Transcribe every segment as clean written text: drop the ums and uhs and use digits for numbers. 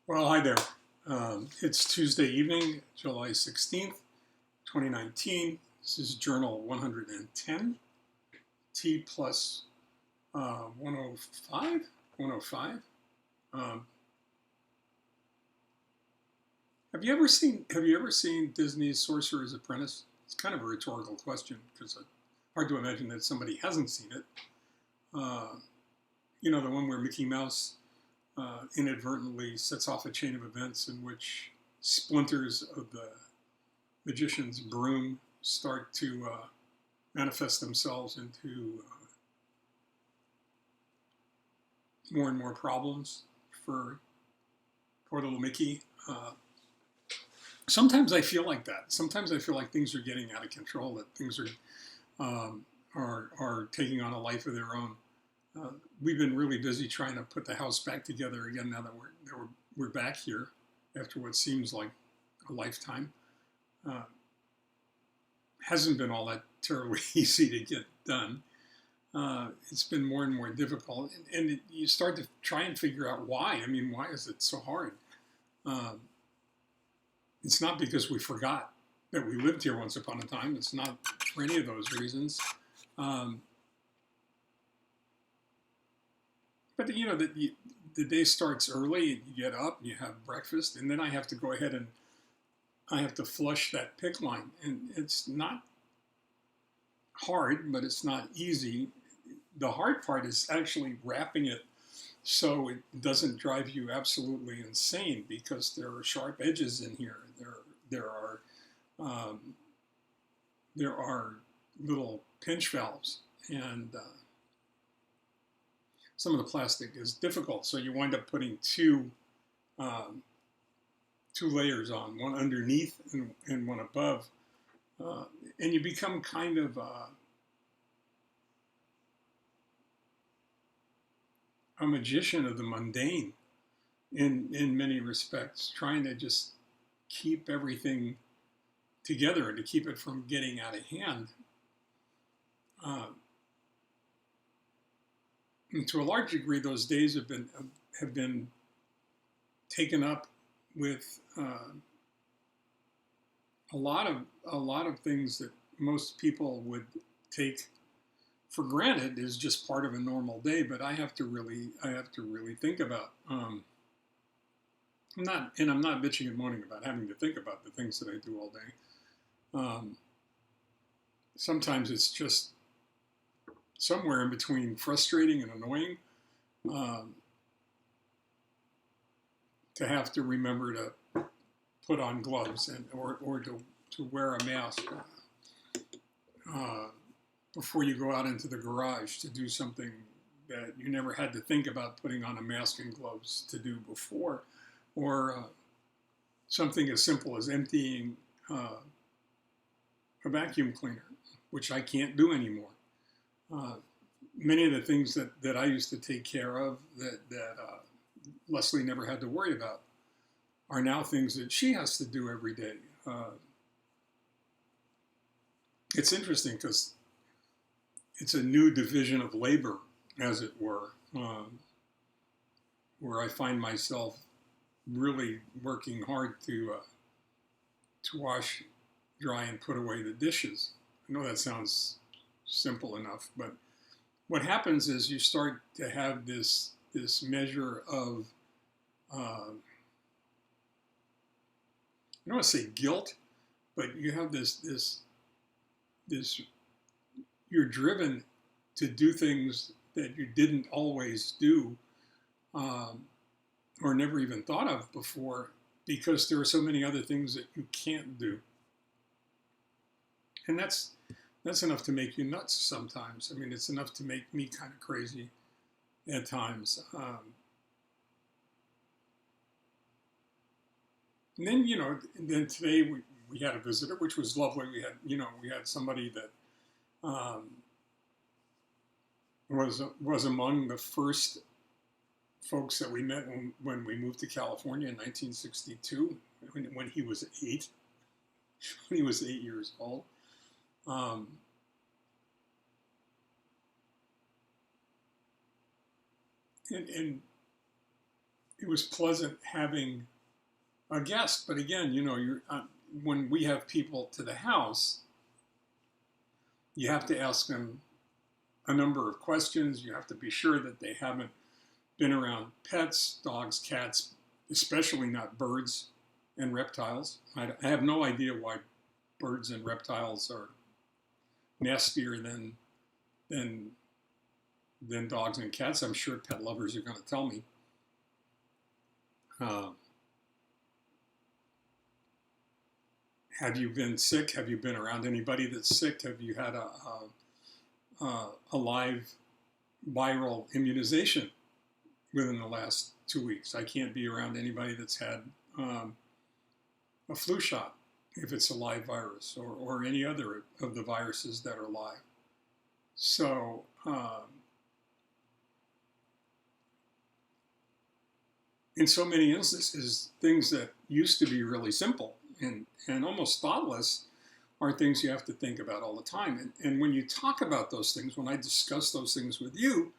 Well, hi there. It's Tuesday evening, July 16th, 2019. This is Journal 110, T plus 105, 105. Um, have you ever seen Disney's Sorcerer's Apprentice? It's kind of a rhetorical question because it's hard to imagine that somebody hasn't seen it. Uh, the one where Mickey Mouse inadvertently sets off a chain of events in which splinters of the magician's broom start to manifest themselves into more and more problems for poor little Mickey. Sometimes I feel like that. Sometimes I feel like things are getting out of control. That things are taking on a life of their own. We've been really busy trying to put the house back together again now that we're back here after what seems like a lifetime. Uh, hasn't been all that terribly easy to get done. It's been more and more difficult, and you start to try and figure out why. I mean, why is it so hard? Uh, it's not because we forgot that we lived here once upon a time. It's not for any of those reasons. Um, but the day starts early. You get up, you have breakfast, and then I have to go ahead and I have to flush that PICC line, and it's not hard, but it's not easy. The hard part is actually wrapping it so it doesn't drive you absolutely insane because there are sharp edges in here. There are um, there are little pinch valves, and some of the plastic is difficult. So you wind up putting um, two layers on, one underneath and one above, uh, and you become kind of a magician of the mundane in many respects, trying to just keep everything together and to keep it from getting out of hand. Uh, and to a large degree, those days have been taken up with a lot of things that most people would take for granted is just part of a normal day. But I have to really think about. I'm not bitching and moaning about having to think about the things that I do all day. Um, Sometimes it's just somewhere in between frustrating and annoying um, to have to remember to put on gloves or to wear a mask uh, before you go out into the garage to do something that you never had to think about putting on a mask and gloves to do before, or something as simple as emptying a vacuum cleaner, which I can't do anymore. Uh, Many of the things that I used to take care of that Lesley never had to worry about are now things that she has to do every day. It's interesting because it's a new division of labor, as it were, where I find myself really working hard to wash, dry, and put away the dishes. I know that sounds simple enough, but what happens is you start to have this measure of I don't want to say guilt, but you have this you're driven to do things that you didn't always do um, or never even thought of before because there are so many other things that you can't do, and that's enough to make you nuts sometimes. I mean, it's enough to make me kind of crazy at times. And then then today we had a visitor, which was lovely. We had somebody that um, was among the first folks that we met when we moved to California in 1962, when he was 8, when he was 8 years old. Um, and it was pleasant having a guest. But again, when we have people to the house, you have to ask them a number of questions. You have to be sure that they haven't been around pets, dogs, cats, especially not birds and reptiles. I have no idea why birds and reptiles are nastier than dogs and cats. I'm sure pet lovers are going to tell me. Have you been sick? Have you been around anybody that's sick? Have you had a live viral immunization within the last 2 weeks? I can't be around anybody that's had a flu shot if it's a live virus, or any other of the viruses that are live. So in so many instances, things that used to be really simple and almost thoughtless are things you have to think about all the time. And when you talk about those things, when I discuss those things with you,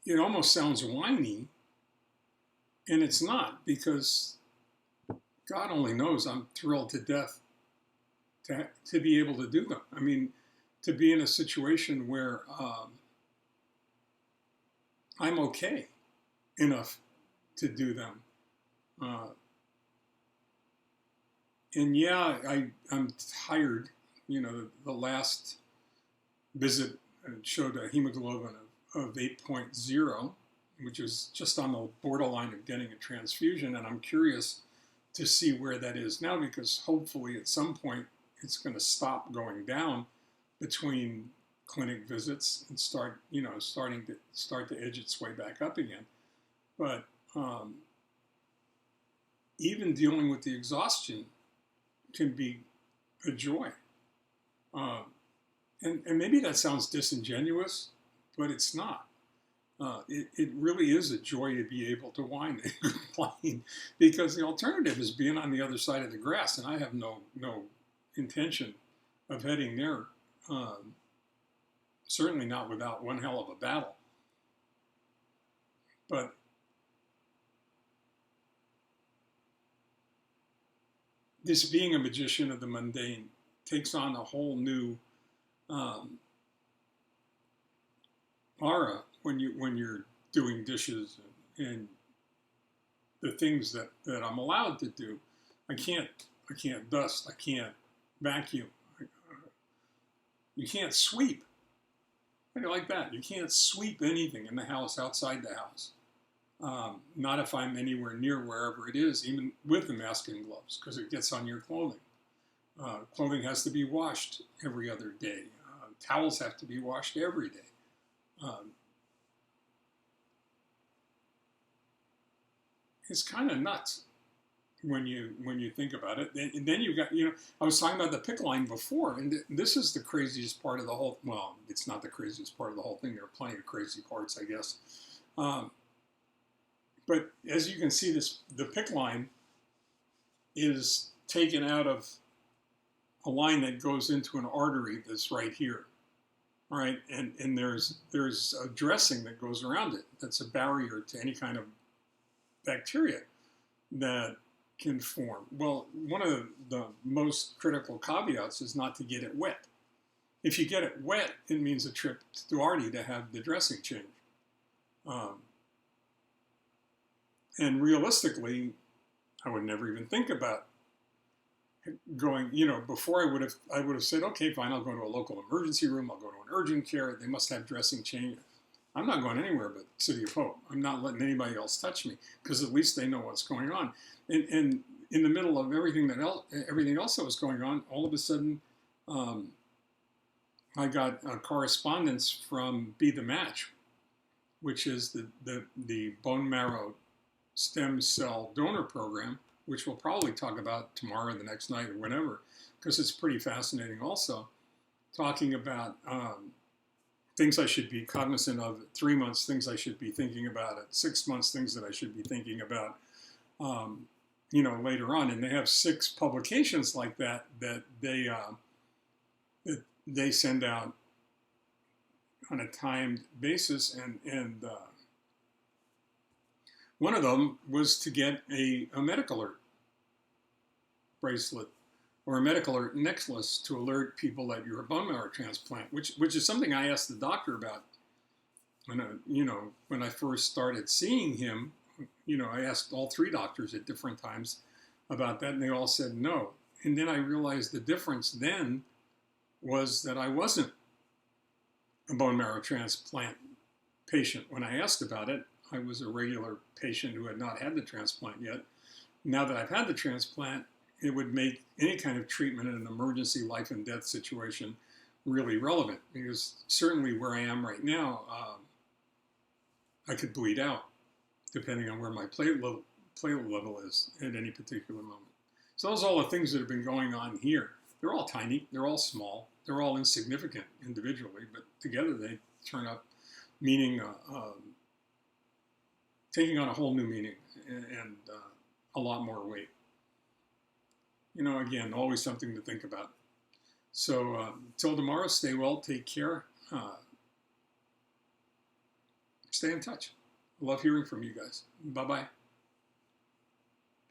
it almost sounds whiny, and it's not, because God only knows I'm thrilled to death to be able to do them. I mean, to be in a situation where I'm okay enough to do them. And yeah, I'm tired. The last visit showed a hemoglobin of 8.0, which is just on the borderline of getting a transfusion. And I'm curious to see where that is now, because hopefully at some point it's going to stop going down between clinic visits and start to edge its way back up again. But even dealing with the exhaustion can be a joy. And maybe that sounds disingenuous, but it's not. It really is a joy to be able to whine and complain, because the alternative is being on the other side of the grass, and I have no intention of heading there. Certainly not without one hell of a battle. But this being a magician of the mundane takes on a whole new aura when you're doing dishes and the things that I'm allowed to do. I can't dust. I can't vacuum. You can't sweep. How do you like that? You can't sweep anything in the house, outside the house. Not if I'm anywhere near wherever it is, even with the mask and gloves, because it gets on your clothing. Clothing has to be washed every other day. Towels have to be washed every day. It's kind of nuts when you think about it. And then you got, I was talking about the pick line before, and this is the craziest part of the whole, well, it's not the craziest part of the whole thing. There are plenty of crazy parts, I guess. But as you can see, the pick line is taken out of a line that goes into an artery that's right here. All right, and there's a dressing that goes around it that's a barrier to any kind of bacteria that can form. Well, one of the most critical caveats is not to get it wet. If you get it wet, it means a trip to Artie to have the dressing changed. And realistically, I would never even think about going, before I would have said, okay, fine, I'll go to a local emergency room, I'll go to an urgent care, they must have dressing change. I'm not going anywhere but City of Hope. I'm not letting anybody else touch me, because at least they know what's going on. And in the middle of everything else that was going on, all of a sudden, I got a correspondence from Be the Match, which is the bone marrow stem cell donor program, which we'll probably talk about tomorrow, the next night, or whenever, because it's pretty fascinating also, talking about things I should be cognizant of at 3 months, things I should be thinking about at 6 months, things that I should be thinking about, later on. And they have 6 publications like that they send out on a timed basis, and one of them was to get a medical alert bracelet or a medical alert necklace to alert people that you're a bone marrow transplant, which is something I asked the doctor about when I first started seeing him. I asked all three doctors at different times about that, and they all said no. And then I realized the difference then was that I wasn't a bone marrow transplant patient. When I asked about it, I was a regular patient who had not had the transplant yet. Now that I've had the transplant, it would make any kind of treatment in an emergency life and death situation really relevant, because certainly where I am right now, I could bleed out depending on where my platelet level is at any particular moment. So those are all the things that have been going on here. They're all tiny, they're all small, they're all insignificant individually, but together they turn up meaning, taking on a whole new meaning and a lot more weight. Again, always something to think about. So till tomorrow, stay well, take care, stay in touch. I love hearing from you guys. Bye-bye.